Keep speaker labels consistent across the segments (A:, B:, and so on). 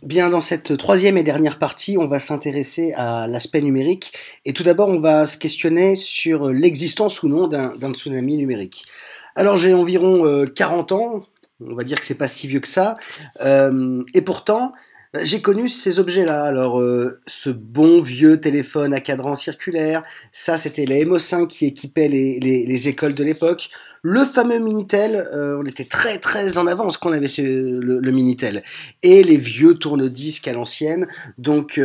A: Bien, dans cette troisième et dernière partie, on va s'intéresser à l'aspect numérique. Et tout d'abord, on va se questionner sur l'existence ou non d'un tsunami numérique. Alors, j'ai environ 40 ans, on va dire que c'est pas si vieux que ça, et pourtant, j'ai connu ces objets-là. Alors, ce bon vieux téléphone à cadran circulaire, ça c'était les MO5 qui équipaient les écoles de l'époque. Le fameux Minitel, on était très très en avance quand on avait le Minitel. Et les vieux tourne-disques à l'ancienne. Donc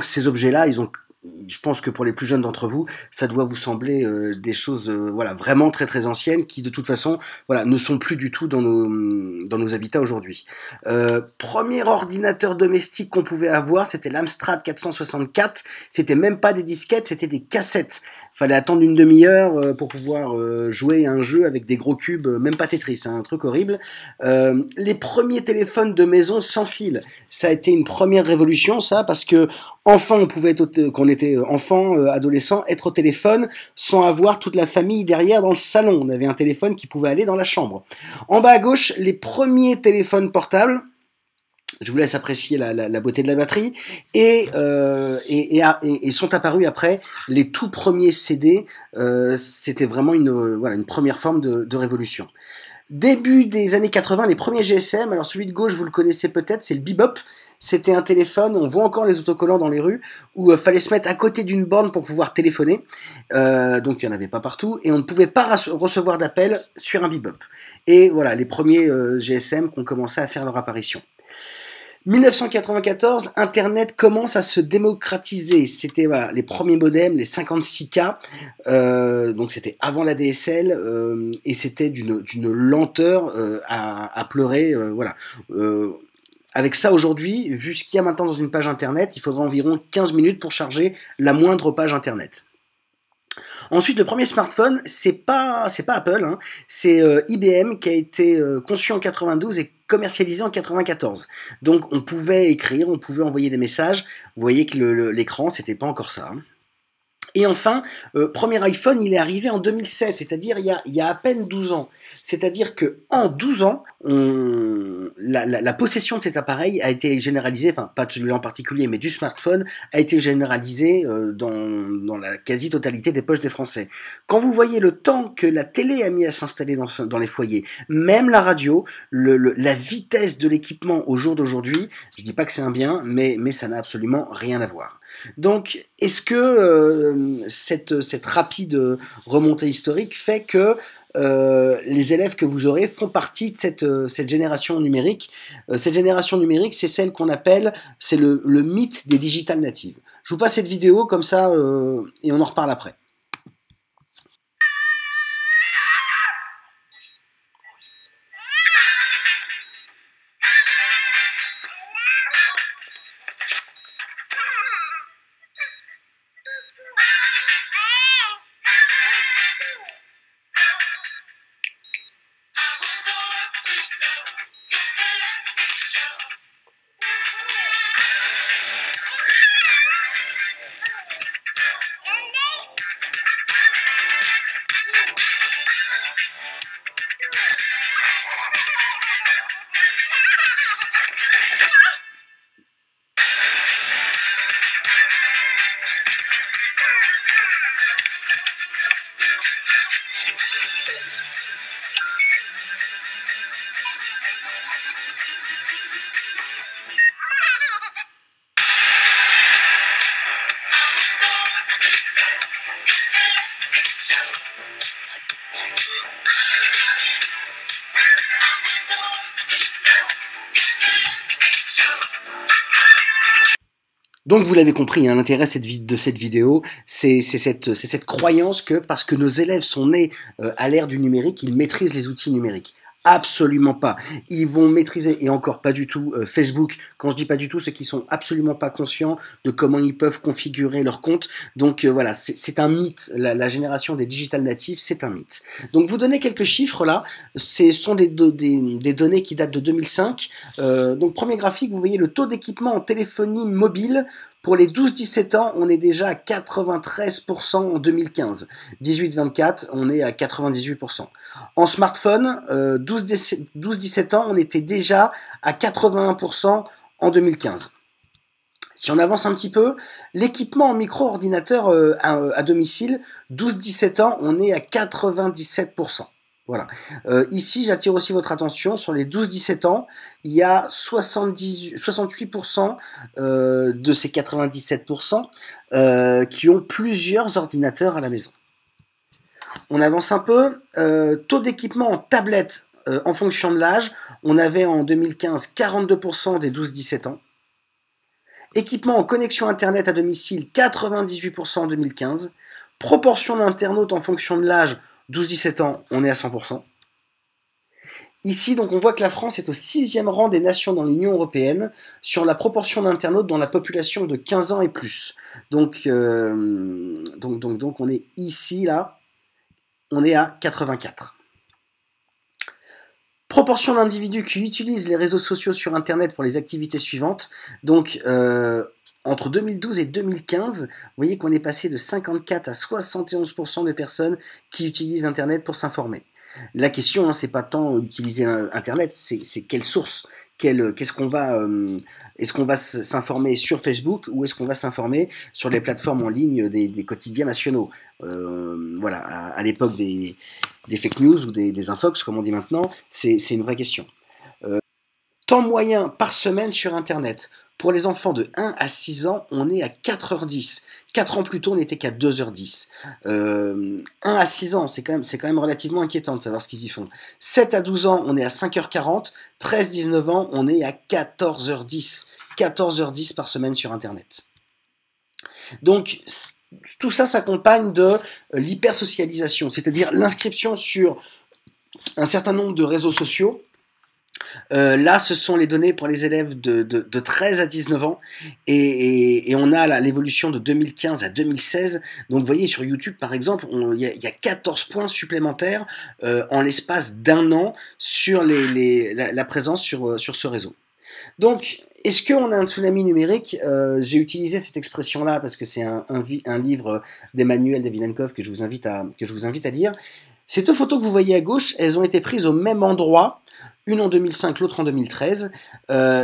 A: ces objets-là, je pense que pour les plus jeunes d'entre vous, ça doit vous sembler des choses voilà, vraiment très très anciennes qui de toute façon voilà, ne sont plus du tout dans nos habitats aujourd'hui. Premier ordinateur domestique qu'on pouvait avoir, c'était l'Amstrad 464. C'était même pas des disquettes, c'était des cassettes. Fallait attendre une demi-heure pour pouvoir jouer à un jeu avec des gros cubes, même pas Tetris, hein, un truc horrible. Les premiers téléphones de maison sans fil, ça a été une première révolution, ça, parce que enfin on pouvait être, quand on était enfant, adolescent, être au téléphone sans avoir toute la famille derrière dans le salon. On avait un téléphone qui pouvait aller dans la chambre. En bas à gauche, les premiers téléphones portables. Je vous laisse apprécier la beauté de la batterie. Et sont apparus après les tout premiers CD. C'était vraiment voilà, une première forme de révolution. Début des années 80, les premiers GSM. Alors celui de gauche, vous le connaissez peut-être, c'est le Bebop. C'était un téléphone, on voit encore les autocollants dans les rues, où il fallait se mettre à côté d'une borne pour pouvoir téléphoner. Donc il n'y en avait pas partout, et on ne pouvait pas recevoir d'appel sur un Bebop. Et voilà, les premiers GSM qui ont commencé à faire leur apparition. 1994, Internet commence à se démocratiser. C'était voilà, les premiers modems, les 56K. Donc c'était avant la DSL et c'était d'une lenteur à pleurer. Voilà. Avec ça aujourd'hui, vu ce qu'il y a maintenant dans une page Internet, il faudra environ 15 minutes pour charger la moindre page Internet. Ensuite, le premier smartphone, c'est pas Apple, hein, c'est IBM qui a été conçu en 92 et commercialisé en 94. Donc on pouvait écrire, on pouvait envoyer des messages. Vous voyez que l'écran, c'était pas encore ça. Hein. Et enfin, premier iPhone, il est arrivé en 2007, c'est-à-dire il y a à peine 12 ans. C'est-à-dire qu'en 12 ans, la possession de cet appareil a été généralisée, enfin pas de celui-là en particulier, mais du smartphone, a été généralisée dans la quasi-totalité des poches des Français. Quand vous voyez le temps que la télé a mis à s'installer dans les foyers, même la radio, la vitesse de l'équipement au jour d'aujourd'hui, je dis pas que c'est un bien, mais ça n'a absolument rien à voir. Donc, est-ce que cette rapide remontée historique fait que les élèves que vous aurez font partie de cette génération numérique. Cette génération numérique, c'est celle qu'on appelle, c'est le mythe des digital natives. Je vous passe cette vidéo comme ça et on en reparle après. Donc vous l'avez compris, hein, l'intérêt de cette vidéo, c'est cette croyance que parce que nos élèves sont nés à l'ère du numérique, ils maîtrisent les outils numériques. Absolument pas. Ils vont maîtriser, et encore pas du tout, Facebook. Quand je dis pas du tout, c'est qu'ils sont absolument pas conscients de comment ils peuvent configurer leur compte. Donc voilà, c'est un mythe. La génération des digital natives, c'est un mythe. Donc vous donnez quelques chiffres là. Ce sont des données qui datent de 2005. Donc premier graphique, vous voyez le taux d'équipement en téléphonie mobile. Pour les 12-17 ans, on est déjà à 93% en 2015. 18-24, on est à 98%. En smartphone, 12-17 ans, on était déjà à 81% en 2015. Si on avance un petit peu, l'équipement en micro-ordinateur à domicile, 12-17 ans, on est à 97%. Voilà. Ici, j'attire aussi votre attention, sur les 12-17 ans, il y a 68% de ces 97% qui ont plusieurs ordinateurs à la maison. On avance un peu, taux d'équipement en tablette en fonction de l'âge, on avait en 2015 42% des 12-17 ans. Équipement en connexion Internet à domicile, 98% en 2015. Proportion d'internautes en fonction de l'âge, 12-17 ans, on est à 100%. Ici, donc, on voit que la France est au 6e rang des nations dans l'Union européenne sur la proportion d'internautes dans la population de 15 ans et plus. Donc on est ici, là, on est à 84. Proportion d'individus qui utilisent les réseaux sociaux sur Internet pour les activités suivantes. Donc, entre 2012 et 2015, vous voyez qu'on est passé de 54 à 71% de personnes qui utilisent Internet pour s'informer. La question, c'est pas tant utiliser Internet, c'est quelle source, est-ce qu'on va s'informer sur Facebook ou est-ce qu'on va s'informer sur les plateformes en ligne des quotidiens nationaux. Voilà, à l'époque des fake news ou des infox, comme on dit maintenant, c'est une vraie question. Temps moyen par semaine sur Internet. Pour les enfants de 1 à 6 ans, on est à 4h10. 4 ans plus tôt, on n'était qu'à 2h10. 1 à 6 ans, c'est quand même relativement inquiétant de savoir ce qu'ils y font. 7 à 12 ans, on est à 5h40. 13-19 ans, on est à 14h10. 14h10 par semaine sur Internet. Donc, tout ça s'accompagne de l'hypersocialisation, c'est-à-dire l'inscription sur un certain nombre de réseaux sociaux. Là, ce sont les données pour les élèves de 13 à 19 ans et on a l'évolution de 2015 à 2016. Donc, vous voyez, sur YouTube, par exemple, il y a 14 points supplémentaires en l'espace d'1 an sur la présence sur ce réseau. Donc, est-ce qu'on a un tsunami numérique? J'ai utilisé cette expression-là parce que c'est un livre d'Emmanuel Devilenkov que je vous invite à lire. Ces deux photos que vous voyez à gauche, elles ont été prises au même endroit, une en 2005, l'autre en 2013.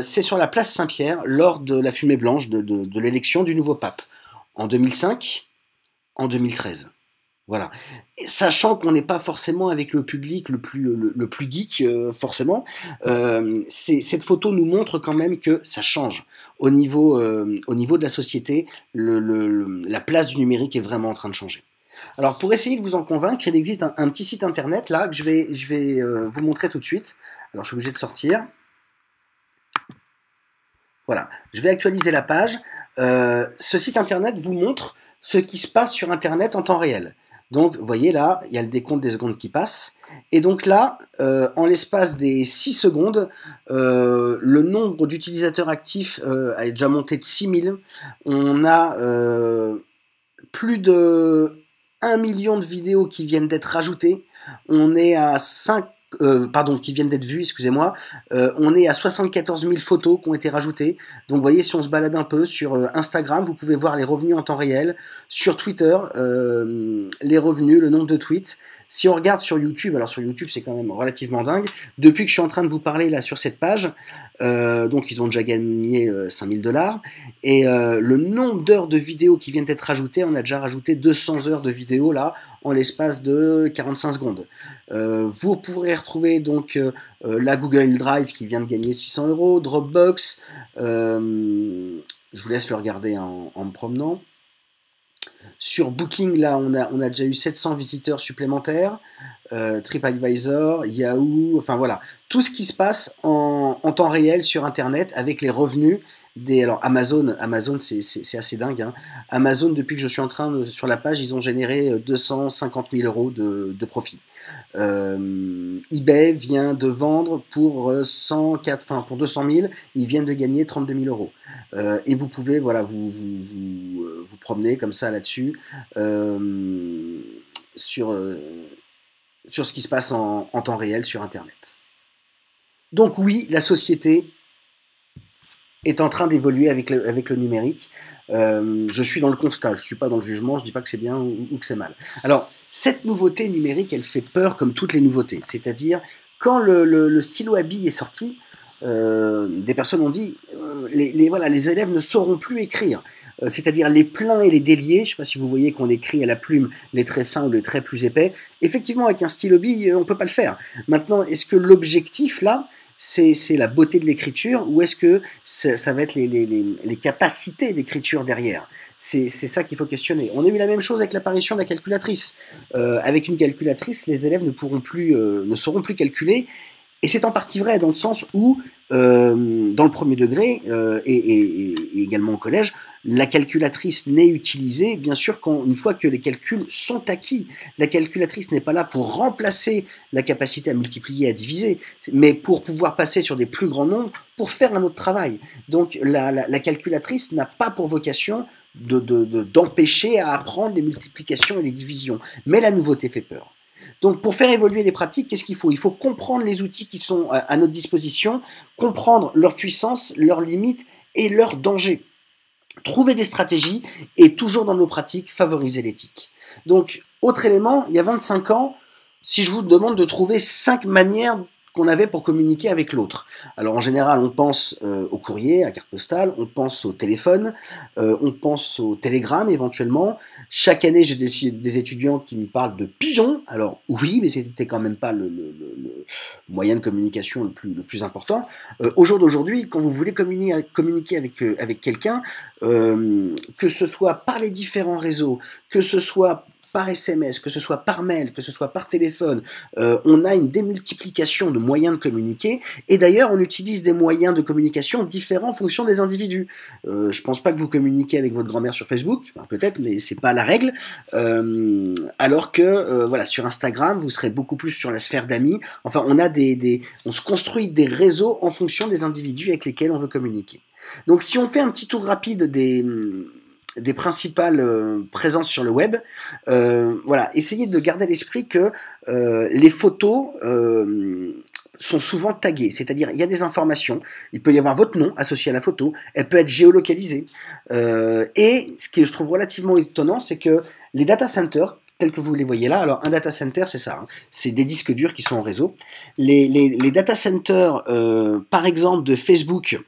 A: C'est sur la place Saint-Pierre, lors de la fumée blanche de l'élection du nouveau pape. En 2005, en 2013. Voilà. Et sachant qu'on n'est pas forcément avec le public le plus geek, forcément, cette photo nous montre quand même que ça change. Au niveau de la société, la place du numérique est vraiment en train de changer. Alors, pour essayer de vous en convaincre, il existe un petit site internet là que je vais vous montrer tout de suite. Alors, je suis obligé de sortir. Voilà, je vais actualiser la page. Ce site internet vous montre ce qui se passe sur Internet en temps réel. Donc, vous voyez là, il y a le décompte des secondes qui passent. Et donc là, en l'espace des 6 secondes, le nombre d'utilisateurs actifs a déjà monté de 6000. On a plus de 1 million de vidéos qui viennent d'être rajoutées. On est à 5... qui viennent d'être vues, excusez-moi. On est à 74 000 photos qui ont été rajoutées. Donc vous voyez, si on se balade un peu sur Instagram, vous pouvez voir les revenus en temps réel. Sur Twitter, les revenus, le nombre de tweets. Si on regarde sur YouTube, alors sur YouTube c'est quand même relativement dingue. Depuis que je suis en train de vous parler là sur cette page, donc ils ont déjà gagné 5 000 $. Et le nombre d'heures de vidéos qui viennent d'être rajoutées, on a déjà rajouté 200 heures de vidéos là en l'espace de 45 secondes. Vous pourrez retrouver donc la Google Drive qui vient de gagner 600 €, Dropbox, je vous laisse le regarder en me promenant. Sur Booking, là, on a déjà eu 700 visiteurs supplémentaires, TripAdvisor, Yahoo, enfin voilà, tout ce qui se passe en temps réel sur Internet avec les revenus alors Amazon c'est assez dingue, hein. Amazon, depuis que je suis sur la page, ils ont généré 250 000 € de profit. eBay vient de vendre pour 200 000, ils viennent de gagner 32 000 €. Et vous pouvez voilà, vous promener comme ça là-dessus sur ce qui se passe en temps réel sur Internet. Donc oui, la société est en train d'évoluer avec le numérique. Je suis dans le constat, je ne suis pas dans le jugement, je ne dis pas que c'est bien ou que c'est mal. Alors, cette nouveauté numérique, elle fait peur comme toutes les nouveautés. C'est-à-dire, quand le stylo à billes est sorti, des personnes ont dit voilà, les élèves ne sauront plus écrire. C'est-à-dire les pleins et les déliés, je ne sais pas si vous voyez qu'on écrit à la plume les traits fins ou les traits plus épais, effectivement avec un stylo bille on ne peut pas le faire. Maintenant, est-ce que l'objectif là, c'est la beauté de l'écriture ou est-ce que ça va être les capacités d'écriture derrière? C'est ça qu'il faut questionner. On a eu la même chose avec l'apparition de la calculatrice. Avec une calculatrice, les élèves ne sauront plus calculer. Et c'est en partie vrai dans le sens où, dans le premier degré et également au collège, la calculatrice n'est utilisée, bien sûr, une fois que les calculs sont acquis. La calculatrice n'est pas là pour remplacer la capacité à multiplier et à diviser, mais pour pouvoir passer sur des plus grands nombres, pour faire un autre travail. Donc la calculatrice n'a pas pour vocation d'empêcher à apprendre les multiplications et les divisions. Mais la nouveauté fait peur. Donc pour faire évoluer les pratiques, qu'est-ce qu'il faut? Il faut comprendre les outils qui sont à notre disposition, comprendre leur puissance, leurs limites et leurs dangers. Trouver des stratégies et toujours dans nos pratiques, favoriser l'éthique. Donc, autre élément, il y a 25 ans, si je vous demande de trouver 5 manières qu'on avait pour communiquer avec l'autre. Alors en général, on pense au courrier, à la carte postale, on pense au téléphone, on pense au télégramme éventuellement. Chaque année, j'ai des étudiants qui me parlent de pigeons. Alors oui, mais c'était quand même pas le moyen de communication le plus important. Au jour d'aujourd'hui, quand vous voulez communiquer avec quelqu'un, que ce soit par les différents réseaux, que ce soit par SMS, que ce soit par mail, que ce soit par téléphone, on a une démultiplication de moyens de communiquer, et d'ailleurs on utilise des moyens de communication différents en fonction des individus. Je pense pas que vous communiquez avec votre grand-mère sur Facebook, enfin, peut-être, mais c'est pas la règle, alors que voilà, sur Instagram, vous serez beaucoup plus sur la sphère d'amis. Enfin, on se construit des réseaux en fonction des individus avec lesquels on veut communiquer. Donc si on fait un petit tour rapide des principales présences sur le web, voilà, essayez de garder à l'esprit que les photos sont souvent taguées, c'est-à-dire il y a des informations, il peut y avoir votre nom associé à la photo, elle peut être géolocalisée, et ce que je trouve relativement étonnant, c'est que les data centers, tels que vous les voyez là, alors un data center c'est ça, hein, c'est des disques durs qui sont en réseau, les data centers par exemple de Facebook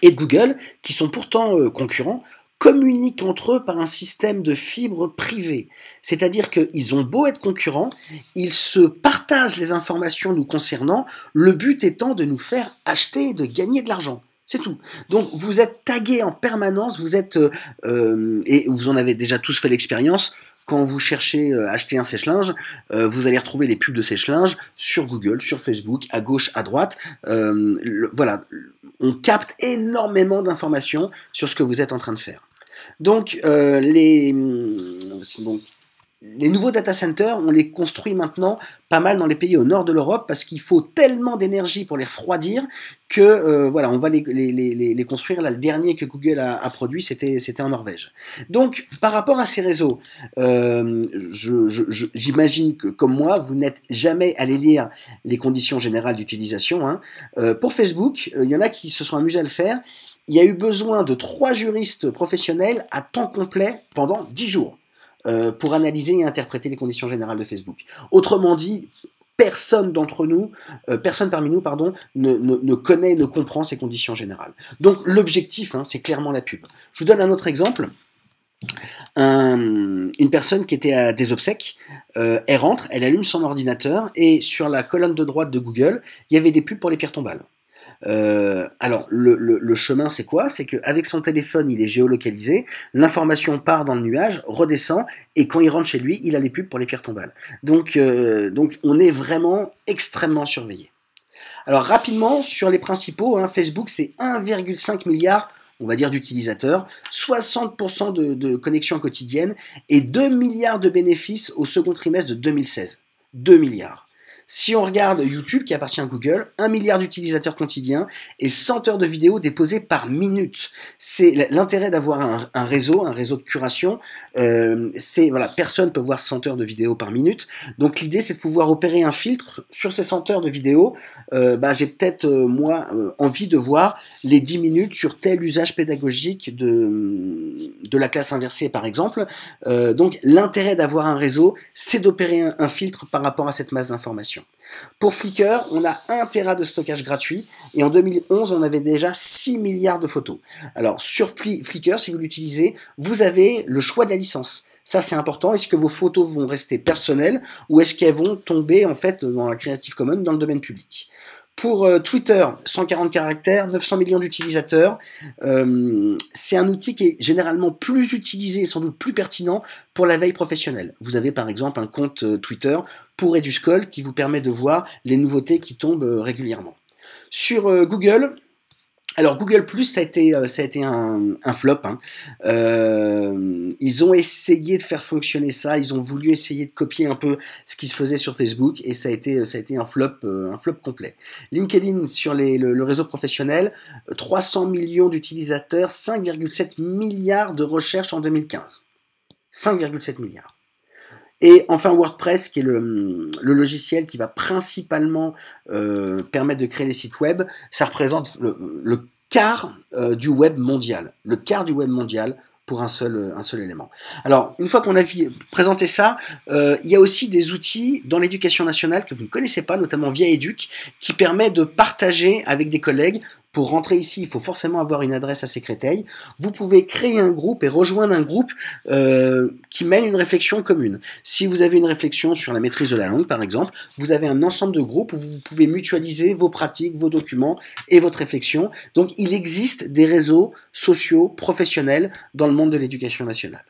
A: et de Google, qui sont pourtant concurrents, communiquent entre eux par un système de fibres privées. C'est-à-dire qu'ils ont beau être concurrents, ils se partagent les informations nous concernant, le but étant de nous faire acheter et de gagner de l'argent. C'est tout. Donc vous êtes tagués en permanence, vous êtes, et vous en avez déjà tous fait l'expérience, quand vous cherchez à acheter un sèche-linge, vous allez retrouver les pubs de sèche-linge sur Google, sur Facebook, à gauche, à droite. Voilà, on capte énormément d'informations sur ce que vous êtes en train de faire. Donc, les nouveaux data centers, on les construit maintenant pas mal dans les pays au nord de l'Europe parce qu'il faut tellement d'énergie pour les refroidir que voilà, on va les construire. Là, le dernier que Google a produit, c'était en Norvège. Donc, par rapport à ces réseaux, j'imagine que, comme moi, vous n'êtes jamais allé lire les conditions générales d'utilisation. Hein. Pour Facebook, il y en a qui se sont amusés à le faire. Il y a eu besoin de 3 juristes professionnels à temps complet pendant 10 jours pour analyser et interpréter les conditions générales de Facebook. Autrement dit, personne parmi nous, ne connaît, ne comprend ces conditions générales. Donc l'objectif, hein, c'est clairement la pub. Je vous donne un autre exemple. Une personne qui était à des obsèques, elle rentre, elle allume son ordinateur et sur la colonne de droite de Google, il y avait des pubs pour les pierres tombales. Alors le chemin c'est quoi? C'est qu'avec son téléphone il est géolocalisé, l'information part dans le nuage, redescend et quand il rentre chez lui il a les pubs pour les pierres tombales. Donc on est vraiment extrêmement surveillé. Alors rapidement sur les principaux, hein, Facebook c'est 1,5 milliard on va dire d'utilisateurs, 60% de connexions quotidiennes et 2 milliards de bénéfices au second trimestre de 2016. 2 milliards. Si on regarde YouTube, qui appartient à Google, 1 milliard d'utilisateurs quotidiens et 100 heures de vidéos déposées par minute. C'est l'intérêt d'avoir un réseau de curation. Voilà, personne peut voir 100 heures de vidéos par minute. Donc l'idée, c'est de pouvoir opérer un filtre sur ces 100 heures de vidéos. J'ai peut-être, moi, envie de voir les 10 minutes sur tel usage pédagogique de la classe inversée, par exemple. Donc l'intérêt d'avoir un réseau, c'est d'opérer un filtre par rapport à cette masse d'informations. d'information. Pour Flickr, on a 1 Tera de stockage gratuit et en 2011, on avait déjà 6 milliards de photos. Alors sur Flickr, si vous l'utilisez, vous avez le choix de la licence. Ça, c'est important. Est-ce que vos photos vont rester personnelles ou est-ce qu'elles vont tomber en fait dans la Creative Commons, dans le domaine public? Pour Twitter, 140 caractères, 900 millions d'utilisateurs. C'est un outil qui est généralement plus utilisé et sans doute plus pertinent pour la veille professionnelle. Vous avez par exemple un compte Twitter pour EduSchool qui vous permet de voir les nouveautés qui tombent régulièrement. Sur Google, alors Google+, ça a été un flop. Hein. Ils ont essayé de faire fonctionner ça, ils ont voulu essayer de copier un peu ce qui se faisait sur Facebook et ça a été un flop complet. LinkedIn sur le réseau professionnel, 300 millions d'utilisateurs, 5,7 milliards de recherches en 2015. 5,7 milliards. Et enfin WordPress, qui est le logiciel qui va principalement permettre de créer les sites web, ça représente le quart du web mondial. Le quart du web mondial pour un seul élément. Alors, une fois qu'on a présenté ça, il y a aussi des outils dans l'éducation nationale que vous ne connaissez pas, notamment via Educ, qui permet de partager avec des collègues. Pour rentrer ici, il faut forcément avoir une adresse assez Créteil. Vous pouvez créer un groupe et rejoindre un groupe qui mène une réflexion commune. Si vous avez une réflexion sur la maîtrise de la langue, par exemple, vous avez un ensemble de groupes où vous pouvez mutualiser vos pratiques, vos documents et votre réflexion. Donc, il existe des réseaux sociaux professionnels dans le monde de l'éducation nationale.